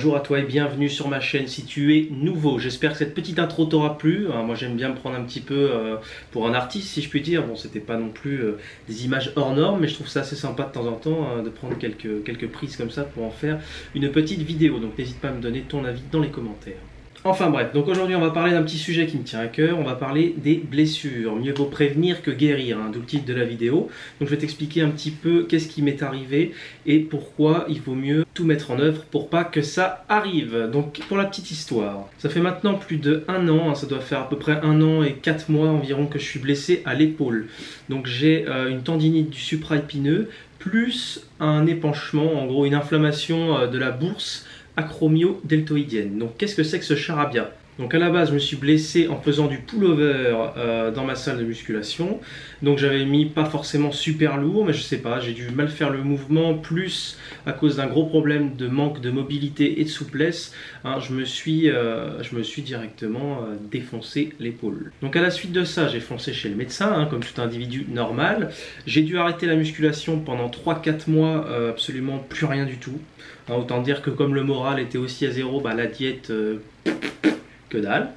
Bonjour à toi et bienvenue sur ma chaîne si tu es nouveau. J'espère que cette petite intro t'aura plu. Moi j'aime bien me prendre un petit peu pour un artiste si je puis dire. Bon, c'était pas non plus des images hors normes, mais je trouve ça assez sympa de temps en temps de prendre quelques prises comme ça pour en faire une petite vidéo. Donc n'hésite pas à me donner ton avis dans les commentaires. Enfin bref, donc aujourd'hui on va parler d'un petit sujet qui me tient à cœur, on va parler des blessures. Mieux vaut prévenir que guérir, d'où le titre de la vidéo. Donc je vais t'expliquer un petit peu qu'est-ce qui m'est arrivé et pourquoi il vaut mieux tout mettre en œuvre pour pas que ça arrive. Donc pour la petite histoire, ça fait maintenant plus de 1 an, ça doit faire à peu près 1 an et 4 mois environ que je suis blessé à l'épaule. Donc j'ai une tendinite du supraépineux plus un épanchement, en gros une inflammation de la bourse acromio-deltoïdienne. Donc qu'est-ce que c'est que ce charabia? Donc à la base je me suis blessé en faisant du pullover dans ma salle de musculation. Donc j'avais mis pas forcément super lourd, mais je sais pas, j'ai dû mal faire le mouvement, plus à cause d'un gros problème de manque de mobilité et de souplesse, je me suis directement défoncé l'épaule. Donc à la suite de ça, j'ai foncé chez le médecin, comme tout individu normal. J'ai dû arrêter la musculation pendant 3-4 mois, absolument plus rien du tout. Autant dire que comme le moral était aussi à zéro, la diète... que dalle,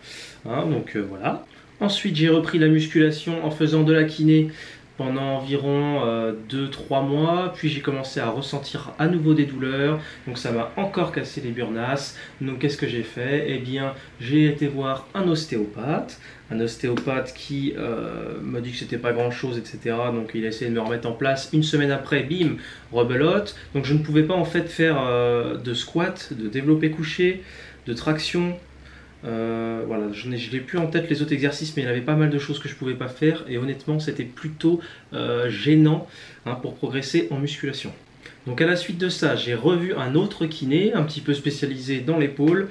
donc voilà. Ensuite j'ai repris la musculation en faisant de la kiné pendant environ 2-3 mois, puis j'ai commencé à ressentir à nouveau des douleurs, donc ça m'a encore cassé les burnasses. Donc qu'est-ce que j'ai fait? Eh bien j'ai été voir un ostéopathe qui m'a dit que c'était pas grand chose, etc. Donc il a essayé de me remettre en place. Une semaine après, bim, rebelote. Donc je ne pouvais pas en fait faire de squat, de développé couché, de traction. Voilà, je n'ai plus en tête les autres exercices, mais il y avait pas mal de choses que je pouvais pas faire et honnêtement c'était plutôt gênant pour progresser en musculation. Donc à la suite de ça, j'ai revu un autre kiné un petit peu spécialisé dans l'épaule.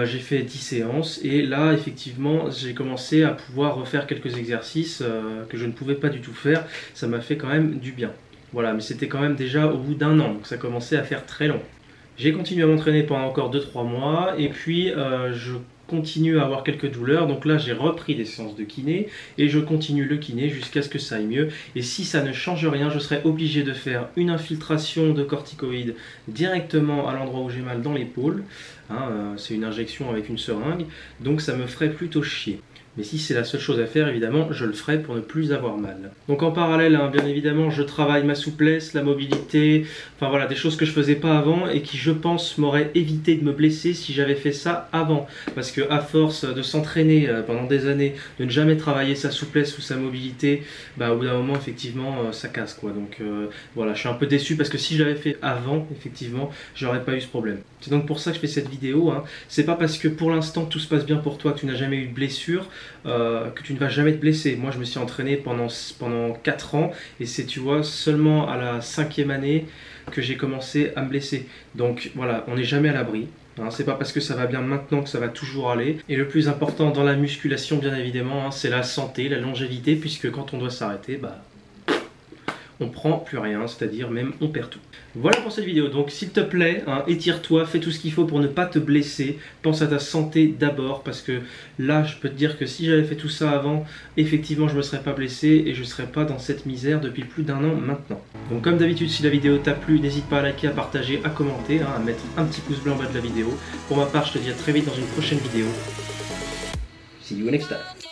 J'ai fait 10 séances et là effectivement j'ai commencé à pouvoir refaire quelques exercices que je ne pouvais pas du tout faire. Ça m'a fait quand même du bien. Voilà, mais c'était quand même déjà au bout d'1 an, donc ça commençait à faire très long. J'ai continué à m'entraîner pendant encore 2-3 mois et puis je continue à avoir quelques douleurs, donc là j'ai repris des séances de kiné et je continue le kiné jusqu'à ce que ça aille mieux. Et si ça ne change rien, je serai obligé de faire une infiltration de corticoïdes directement à l'endroit où j'ai mal dans l'épaule. C'est une injection avec une seringue, donc ça me ferait plutôt chier. Mais si c'est la seule chose à faire, évidemment, je le ferai pour ne plus avoir mal. Donc en parallèle, bien évidemment, je travaille ma souplesse, la mobilité, enfin voilà, des choses que je faisais pas avant et qui, je pense, m'auraient évité de me blesser si j'avais fait ça avant. Parce que à force de s'entraîner pendant des années, de ne jamais travailler sa souplesse ou sa mobilité, au bout d'un moment, effectivement, ça casse quoi. Donc voilà, je suis un peu déçu parce que si j'avais fait avant, effectivement, j'aurais pas eu ce problème. C'est donc pour ça que je fais cette vidéo. C'est pas parce que pour l'instant tout se passe bien pour toi, que tu n'as jamais eu de blessure, que tu ne vas jamais te blesser. Moi je me suis entraîné pendant 4 ans et c'est, tu vois, seulement à la 5e année que j'ai commencé à me blesser. Donc voilà, on n'est jamais à l'abri. C'est pas parce que ça va bien maintenant que ça va toujours aller. Et le plus important dans la musculation, bien évidemment, c'est la santé, la longévité, puisque quand on doit s'arrêter, on prend plus rien, c'est-à-dire même on perd tout. Voilà pour cette vidéo, donc s'il te plaît, étire-toi, fais tout ce qu'il faut pour ne pas te blesser, pense à ta santé d'abord, parce que là je peux te dire que si j'avais fait tout ça avant, effectivement je ne me serais pas blessé et je ne serais pas dans cette misère depuis plus d'1 an maintenant. Donc comme d'habitude, si la vidéo t'a plu, n'hésite pas à liker, à partager, à commenter, à mettre un petit pouce bleu en bas de la vidéo. Pour ma part, je te dis à très vite dans une prochaine vidéo. See you next time.